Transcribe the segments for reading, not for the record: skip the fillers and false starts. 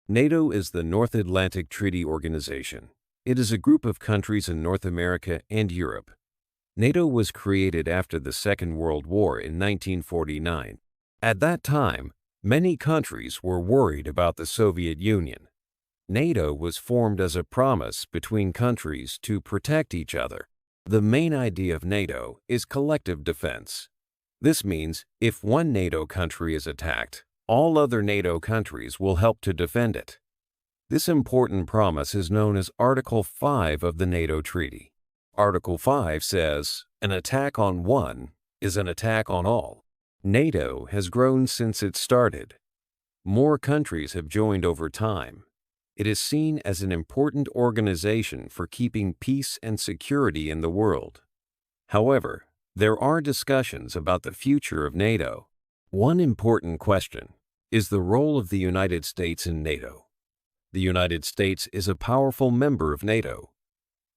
NATO is the North Atlantic Treaty Organization. It is a group of countries in North America and Europe. NATO was created after the Second World War in 1949. At that time, many countries were worried about the Soviet Union. NATO was formed as a promise between countries to protect each other. The main idea of NATO is collective defense. This means if one NATO country is attacked, all other NATO countries will help to defend it. This important promise is known as Article 5 of the NATO Treaty. Article 5 says, "An attack on one is an attack on all." NATO has grown since it started. More countries have joined over time. It is seen as an important organization for keeping peace and security in the world. However, there are discussions about the future of NATO. One important question is the role of the United States in NATO. The United States is a powerful member of NATO.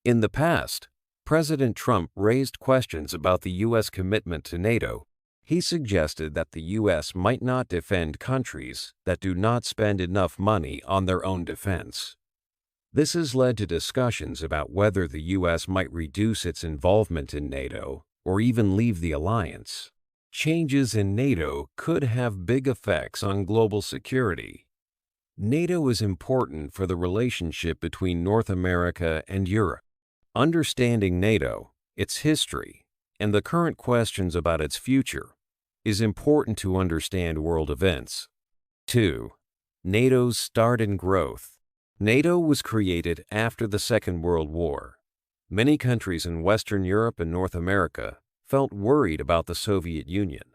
In the past, President Trump raised questions about the U.S. commitment to NATO. He suggested that the U.S. might not defend countries that do not spend enough money on their own defense. This has led to discussions about whether the U.S. might reduce its involvement in NATO or even leave the alliance. Changes in NATO could have big effects on global security. NATO is important for the relationship between North America and Europe. Understanding NATO, its history, and the current questions about its future is important to understand world events. 2. NATO's start and growth. NATO was created after the Second World War. Many countries in Western Europe and North America felt worried about the Soviet Union.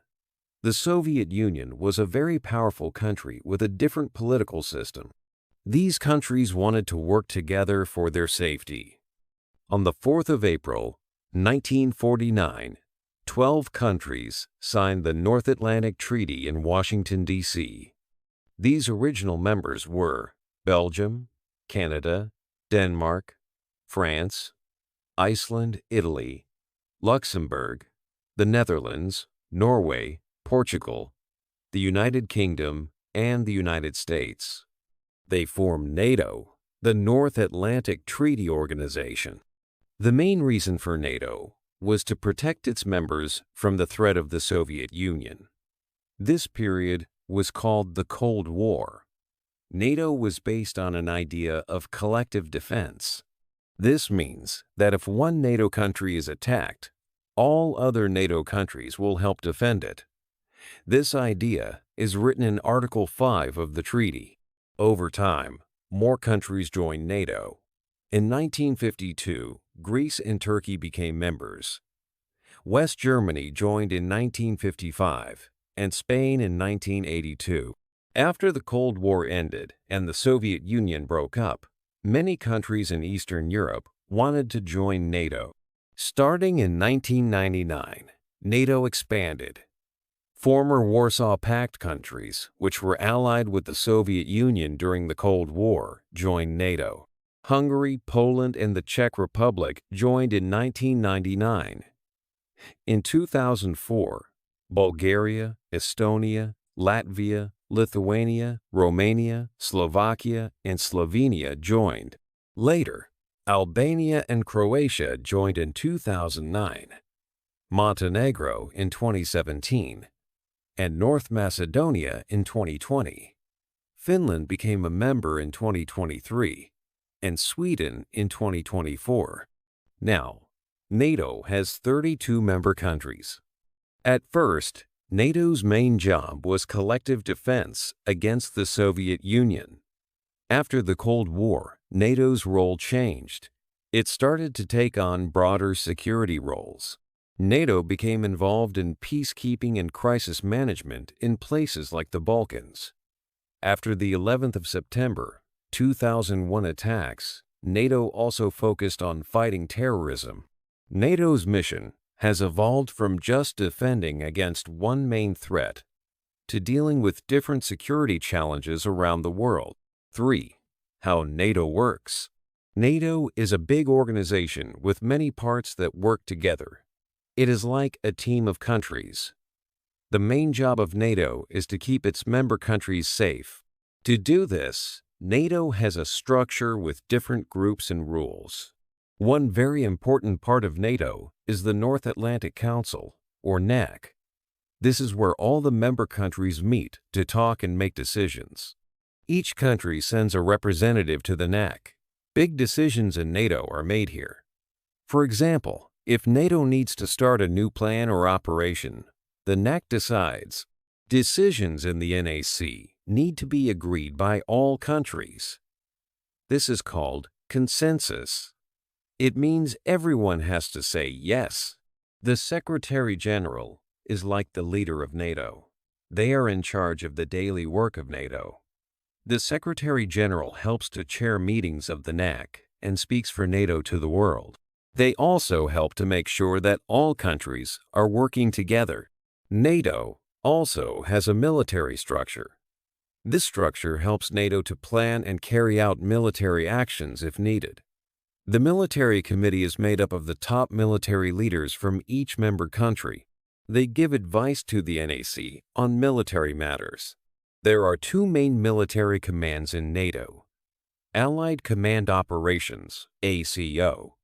The Soviet Union was a very powerful country with a different political system. These countries wanted to work together for their safety. On the 4th of April, 1949, 12 countries signed the North Atlantic Treaty in Washington, D.C. These original members were Belgium, Canada, Denmark, France, Iceland, Italy, Luxembourg, the Netherlands, Norway, Portugal, the United Kingdom, and the United States. They formed NATO, the North Atlantic Treaty Organization. The main reason for NATO was to protect its members from the threat of the Soviet Union. This period was called the Cold War. NATO was based on an idea of collective defense. This means that if one NATO country is attacked, all other NATO countries will help defend it. This idea is written in Article 5 of the treaty. Over time, more countries joined NATO. In 1952, Greece and Turkey became members. West Germany joined in 1955, and Spain in 1982. After the Cold War ended and the Soviet Union broke up, many countries in Eastern Europe wanted to join NATO. Starting in 1999, NATO expanded. Former Warsaw Pact countries, which were allied with the Soviet Union during the Cold War, joined NATO. Hungary, Poland, and the Czech Republic joined in 1999. In 2004, Bulgaria, Estonia, Latvia, Lithuania, Romania, Slovakia, and Slovenia joined. Later, Albania and Croatia joined in 2009, Montenegro in 2017, and North Macedonia in 2020. Finland became a member in 2023, and Sweden in 2024. Now, NATO has 32 member countries. At first, NATO's main job was collective defense against the Soviet Union. After the Cold War, NATO's role changed. It started to take on broader security roles. NATO became involved in peacekeeping and crisis management in places like the Balkans. After the 11th of September 2001 attacks, NATO also focused on fighting terrorism. NATO's mission has evolved from just defending against one main threat to dealing with different security challenges around the world. 3. How NATO works. NATO is a big organization with many parts that work together. It is like a team of countries. The main job of NATO is to keep its member countries safe. To do this, NATO has a structure with different groups and rules. One very important part of NATO is the North Atlantic Council, or NAC. This is where all the member countries meet to talk and make decisions. Each country sends a representative to the NAC. Big decisions in NATO are made here. For example, if NATO needs to start a new plan or operation, the NAC decides. Decisions in the NAC need to be agreed by all countries. This is called consensus. It means everyone has to say yes. The Secretary General is like the leader of NATO. They are in charge of the daily work of NATO. The Secretary General helps to chair meetings of the NAC and speaks for NATO to the world. They also help to make sure that all countries are working together. NATO also has a military structure. This structure helps NATO to plan and carry out military actions if needed. The military committee is made up of the top military leaders from each member country. They give advice to the NAC on military matters. There are two main military commands in NATO. Allied Command Operations, ACO,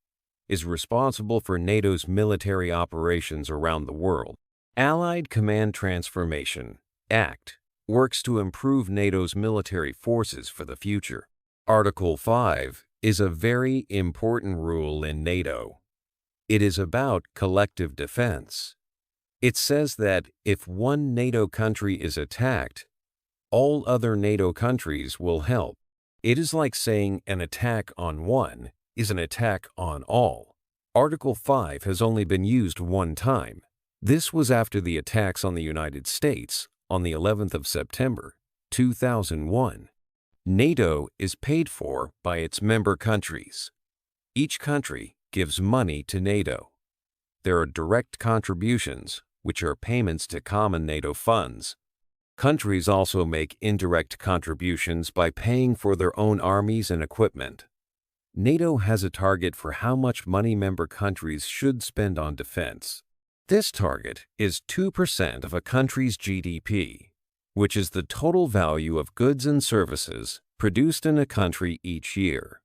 is responsible for NATO's military operations around the world. Allied Command Transformation, ACT, works to improve NATO's military forces for the future. Article 5 is a very important rule in NATO. It is about collective defense. It says that if one NATO country is attacked, all other NATO countries will help. It is like saying an attack on one is an attack on all. Article 5 has only been used one time. This was after the attacks on the United States on the 11th of September, 2001. NATO is paid for by its member countries. Each country gives money to NATO. There are direct contributions, which are payments to common NATO funds. Countries also make indirect contributions by paying for their own armies and equipment. NATO has a target for how much money member countries should spend on defense. This target is 2% of a country's GDP, which is the total value of goods and services produced in a country each year.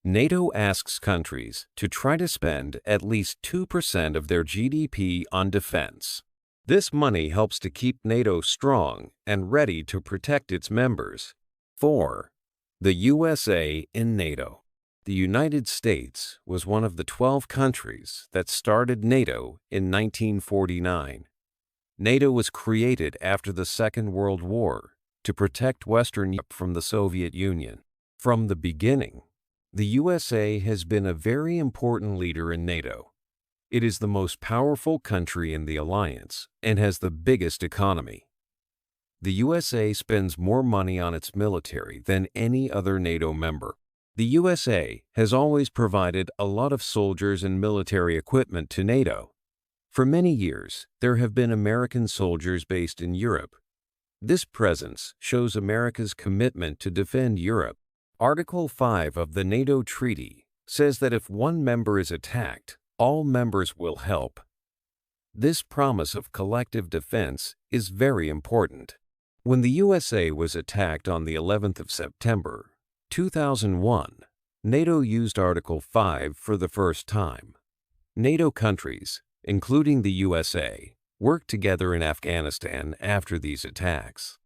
NATO asks countries to try to spend at least 2% of their GDP on defense. This money helps to keep NATO strong and ready to protect its members. 4. The USA and NATO. The United States was one of the 12 countries that started NATO in 1949. NATO was created after the Second World War to protect Western Europe from the Soviet Union. From the beginning, the USA has been a very important leader in NATO. It is the most powerful country in the alliance and has the biggest economy. The USA spends more money on its military than any other NATO member. The USA has always provided a lot of soldiers and military equipment to NATO. For many years, there have been American soldiers based in Europe. This presence shows America's commitment to defend Europe. Article 5 of the NATO Treaty says that if one member is attacked, all members will help. This promise of collective defense is very important. When the USA was attacked on the 11th of September, 2001, NATO used Article 5 for the first time. NATO countries, including the USA, worked together in Afghanistan after these attacks.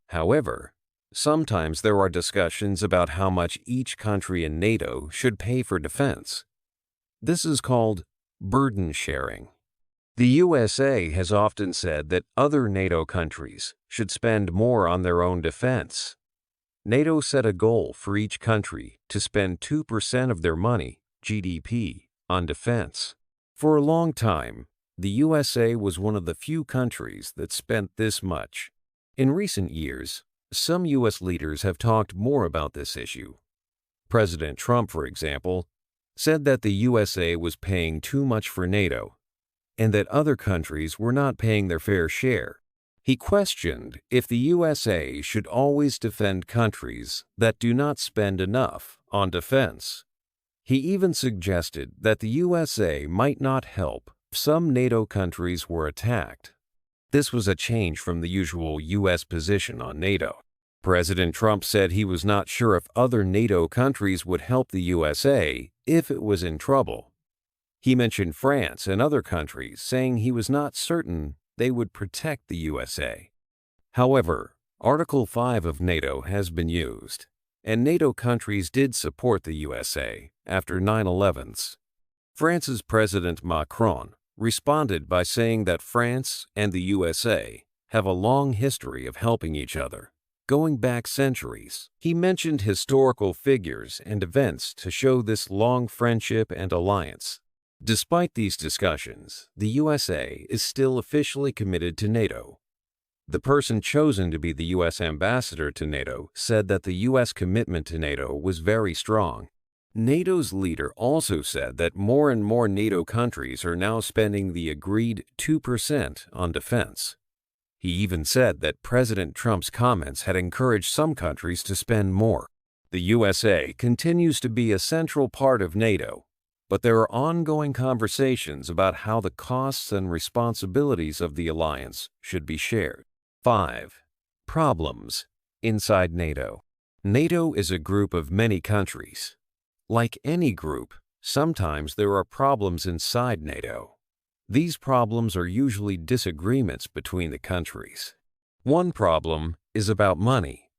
However, sometimes there are discussions about how much each country in NATO should pay for defense. This is called burden sharing. The USA has often said that other NATO countries should spend more on their own defense. NATO set a goal for each country to spend 2% of their money, GDP, on defense. For a long time, the USA was one of the few countries that spent this much. In recent years, some U.S. leaders have talked more about this issue. President Trump, for example, said that the USA was paying too much for NATO and that other countries were not paying their fair share. He questioned if the USA should always defend countries that do not spend enough on defense. He even suggested that the USA might not help if some NATO countries were attacked. This was a change from the usual U.S. position on NATO. President Trump said he was not sure if other NATO countries would help the USA if it was in trouble. He mentioned France and other countries, saying he was not certain they would protect the USA. However, Article 5 of NATO has been used, and NATO countries did support the USA after 9/11s. France's President Macron responded by saying that France and the USA have a long history of helping each other, going back centuries. He mentioned historical figures and events to show this long friendship and alliance. Despite these discussions, the USA is still officially committed to NATO. The person chosen to be the U.S. ambassador to NATO said that the U.S. commitment to NATO was very strong. NATO's leader also said that more and more NATO countries are now spending the agreed 2% on defense. He even said that President Trump's comments had encouraged some countries to spend more. The USA continues to be a central part of NATO, but there are ongoing conversations about how the costs and responsibilities of the alliance should be shared. 5. Problems inside NATO. NATO is a group of many countries. Like any group, sometimes there are problems inside NATO. These problems are usually disagreements between the countries. One problem is about money.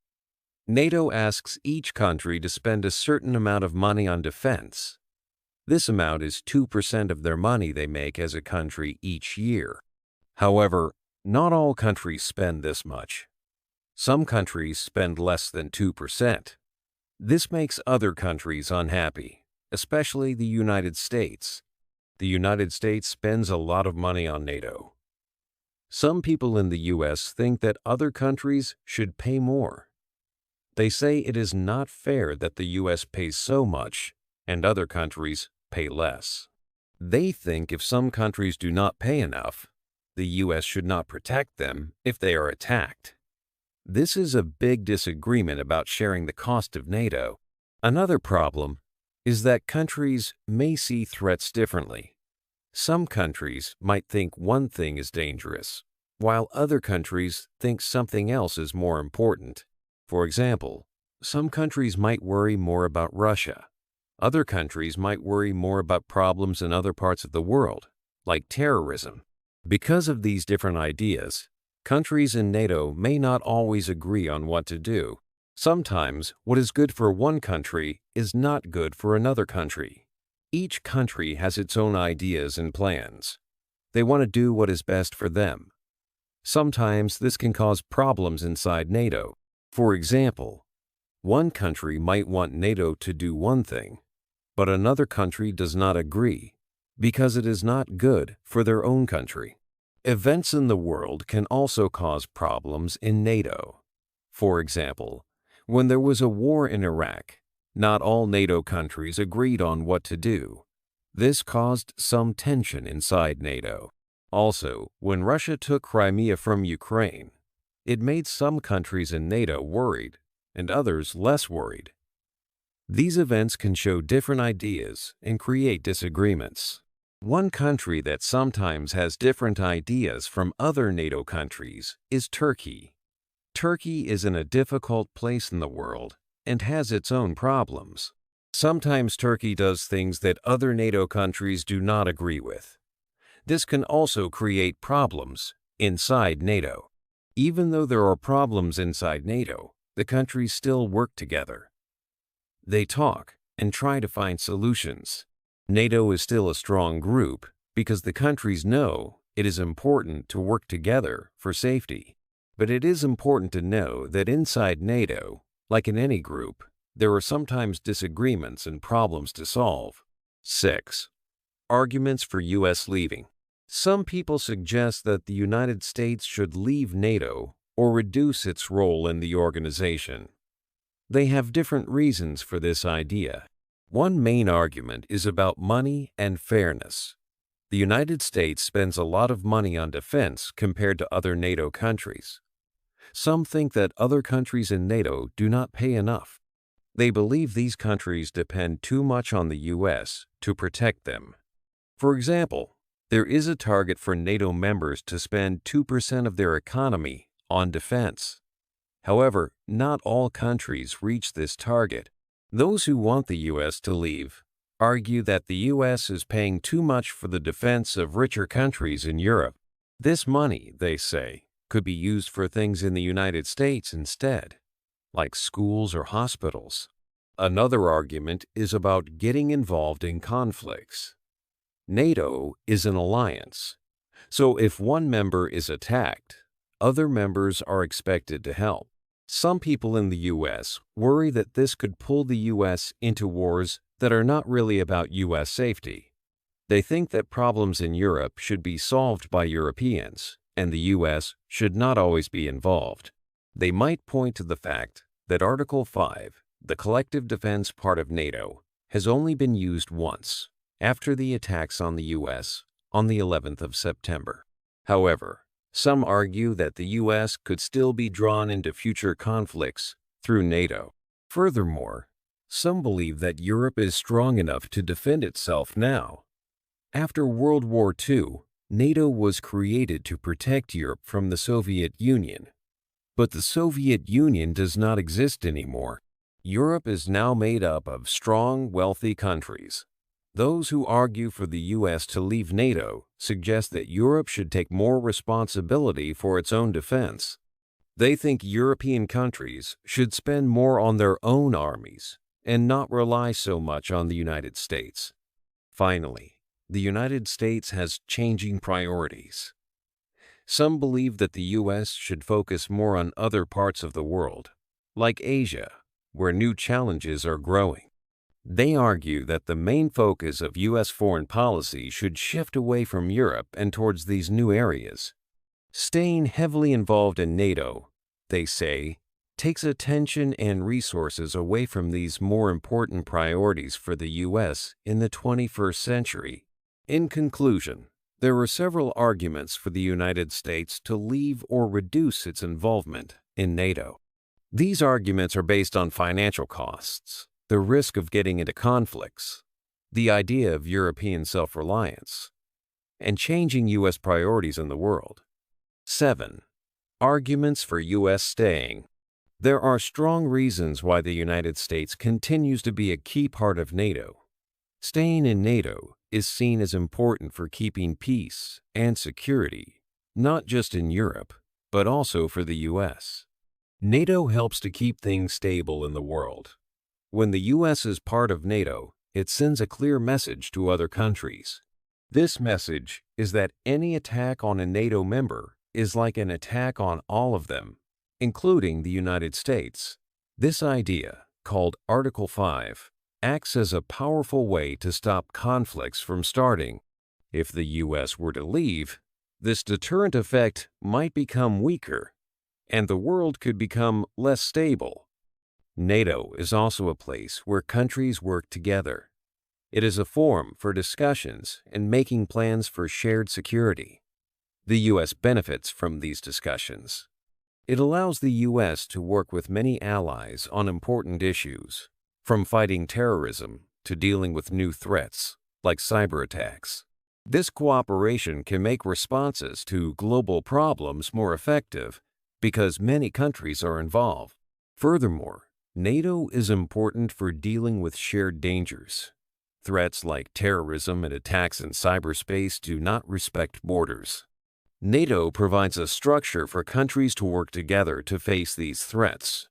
NATO asks each country to spend a certain amount of money on defense. This amount is 2% of their money they make as a country each year. However, not all countries spend this much. Some countries spend less than 2%. This makes other countries unhappy, especially the United States. The United States spends a lot of money on NATO. Some people in the U.S. think that other countries should pay more. They say it is not fair that the U.S. pays so much and other countries pay less. They think if some countries do not pay enough, the U.S. should not protect them if they are attacked. This is a big disagreement about sharing the cost of NATO. Another problem is that countries may see threats differently. Some countries might think one thing is dangerous, while other countries think something else is more important. For example, some countries might worry more about Russia. Other countries might worry more about problems in other parts of the world, like terrorism. Because of these different ideas, countries in NATO may not always agree on what to do. Sometimes what is good for one country is not good for another country. Each country has its own ideas and plans. They want to do what is best for them. Sometimes this can cause problems inside NATO. For example, one country might want NATO to do one thing, but another country does not agree because it is not good for their own country. Events in the world can also cause problems in NATO. For example, when there was a war in Iraq, not all NATO countries agreed on what to do. This caused some tension inside NATO. Also, when Russia took Crimea from Ukraine, it made some countries in NATO worried and others less worried. These events can show different ideas and create disagreements. One country that sometimes has different ideas from other NATO countries is Turkey. Turkey is in a difficult place in the world and has its own problems. Sometimes Turkey does things that other NATO countries do not agree with. This can also create problems inside NATO. Even though there are problems inside NATO, the countries still work together. They talk and try to find solutions. NATO is still a strong group because the countries know it is important to work together for safety. But it is important to know that inside NATO, like in any group, there are sometimes disagreements and problems to solve. 6. Arguments for U.S. leaving. Some people suggest that the United States should leave NATO or reduce its role in the organization. They have different reasons for this idea. One main argument is about money and fairness. The United States spends a lot of money on defense compared to other NATO countries. Some think that other countries in NATO do not pay enough. They believe these countries depend too much on the U.S. to protect them. For example, there is a target for NATO members to spend 2% of their economy on defense. However, not all countries reach this target. Those who want the U.S. to leave argue that the U.S. is paying too much for the defense of richer countries in Europe. This money, they say, could be used for things in the United States instead, like schools or hospitals. Another argument is about getting involved in conflicts. NATO is an alliance, so if one member is attacked, other members are expected to help. Some people in the U.S. worry that this could pull the U.S. into wars that are not really about U.S. safety. They think that problems in Europe should be solved by Europeans, and the U.S. should not always be involved. They might point to the fact that Article 5, the collective defense part of NATO, has only been used once, after the attacks on the U.S. on the 11th of September. However, some argue that the U.S. could still be drawn into future conflicts through NATO. Furthermore, some believe that Europe is strong enough to defend itself now. After World War II, NATO was created to protect Europe from the Soviet Union. But the Soviet Union does not exist anymore. Europe is now made up of strong, wealthy countries. Those who argue for the U.S. to leave NATO suggest that Europe should take more responsibility for its own defense. They think European countries should spend more on their own armies and not rely so much on the United States. Finally, the United States has changing priorities. Some believe that the U.S. should focus more on other parts of the world, like Asia, where new challenges are growing. They argue that the main focus of U.S. foreign policy should shift away from Europe and towards these new areas. Staying heavily involved in NATO, they say, takes attention and resources away from these more important priorities for the U.S. in the 21st century. In conclusion, there are several arguments for the United States to leave or reduce its involvement in NATO. These arguments are based on financial costs, the risk of getting into conflicts, the idea of European self-reliance, and changing U.S. priorities in the world. 7. Arguments for U.S. staying. There are strong reasons why the United States continues to be a key part of NATO. Staying in NATO is seen as important for keeping peace and security, not just in Europe, but also for the U.S. NATO helps to keep things stable in the world. When the U.S. is part of NATO, it sends a clear message to other countries. This message is that any attack on a NATO member is like an attack on all of them, including the United States. This idea, called Article 5, acts as a powerful way to stop conflicts from starting. If the U.S. were to leave, this deterrent effect might become weaker, and the world could become less stable. NATO is also a place where countries work together. It is a forum for discussions and making plans for shared security. The U.S. benefits from these discussions. It allows the U.S. to work with many allies on important issues, from fighting terrorism to dealing with new threats, like cyber attacks. This cooperation can make responses to global problems more effective because many countries are involved. Furthermore, NATO is important for dealing with shared dangers. Threats like terrorism and attacks in cyberspace do not respect borders. NATO provides a structure for countries to work together to face these threats.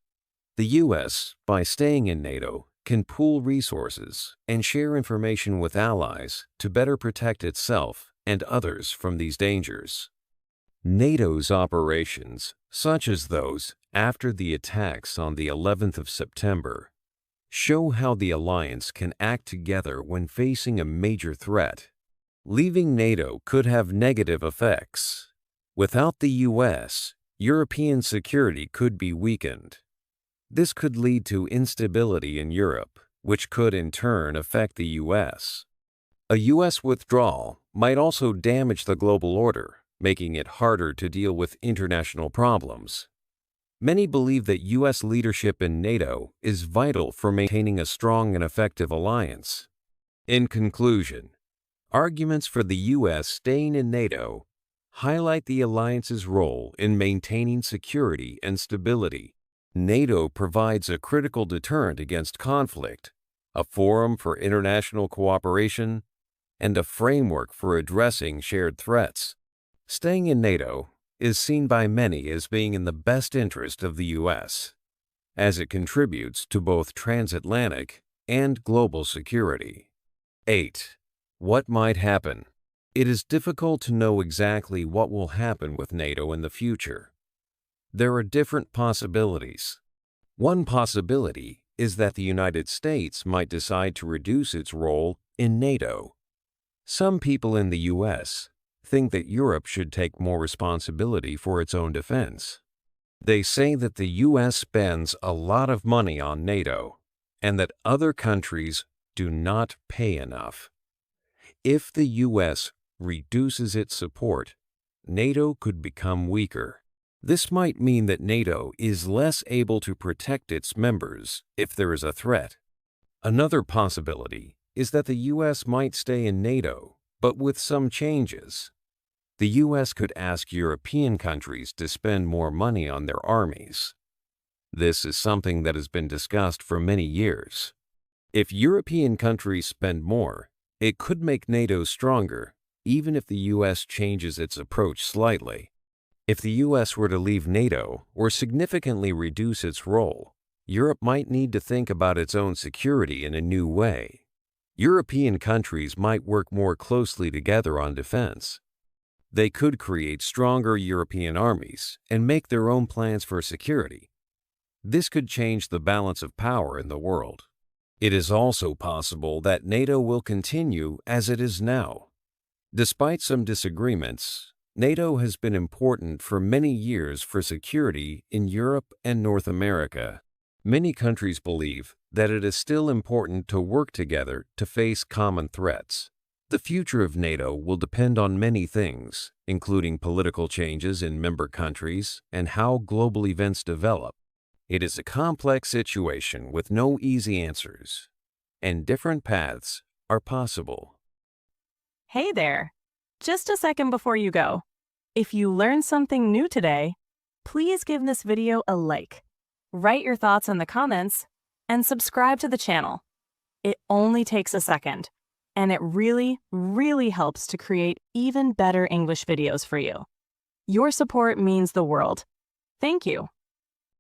The U.S., by staying in NATO, can pool resources and share information with allies to better protect itself and others from these dangers. NATO's operations, such as those after the attacks on the 11th of September, show how the alliance can act together when facing a major threat. Leaving NATO could have negative effects. Without the U.S., European security could be weakened. This could lead to instability in Europe, which could in turn affect the U.S. A U.S. withdrawal might also damage the global order, making it harder to deal with international problems. Many believe that U.S. leadership in NATO is vital for maintaining a strong and effective alliance. In conclusion, arguments for the U.S. staying in NATO highlight the alliance's role in maintaining security and stability NATO provides a critical deterrent against conflict, a forum for international cooperation, and a framework for addressing shared threats. Staying in NATO is seen by many as being in the best interest of the U.S., as it contributes to both transatlantic and global security. 8. What might happen? It is difficult to know exactly what will happen with NATO in the future. There are different possibilities. One possibility is that the United States might decide to reduce its role in NATO. Some people in the U.S. think that Europe should take more responsibility for its own defense. They say that the U.S. spends a lot of money on NATO and that other countries do not pay enough. If the U.S. reduces its support, NATO could become weaker. This might mean that NATO is less able to protect its members if there is a threat. Another possibility is that the U.S. might stay in NATO, but with some changes. The U.S. could ask European countries to spend more money on their armies. This is something that has been discussed for many years. If European countries spend more, it could make NATO stronger, even if the U.S. changes its approach slightly. If the U.S. were to leave NATO or significantly reduce its role, Europe might need to think about its own security in a new way. European countries might work more closely together on defense. They could create stronger European armies and make their own plans for security. This could change the balance of power in the world. It is also possible that NATO will continue as it is now. Despite some disagreements, NATO has been important for many years for security in Europe and North America. Many countries believe that it is still important to work together to face common threats. The future of NATO will depend on many things, including political changes in member countries and how global events develop. It is a complex situation with no easy answers, and different paths are possible. Hey there! Just a second before you go. If you learned something new today, please give this video a like, write your thoughts in the comments, and subscribe to the channel. It only takes a second, and it really, really helps to create even better English videos for you. Your support means the world. Thank you.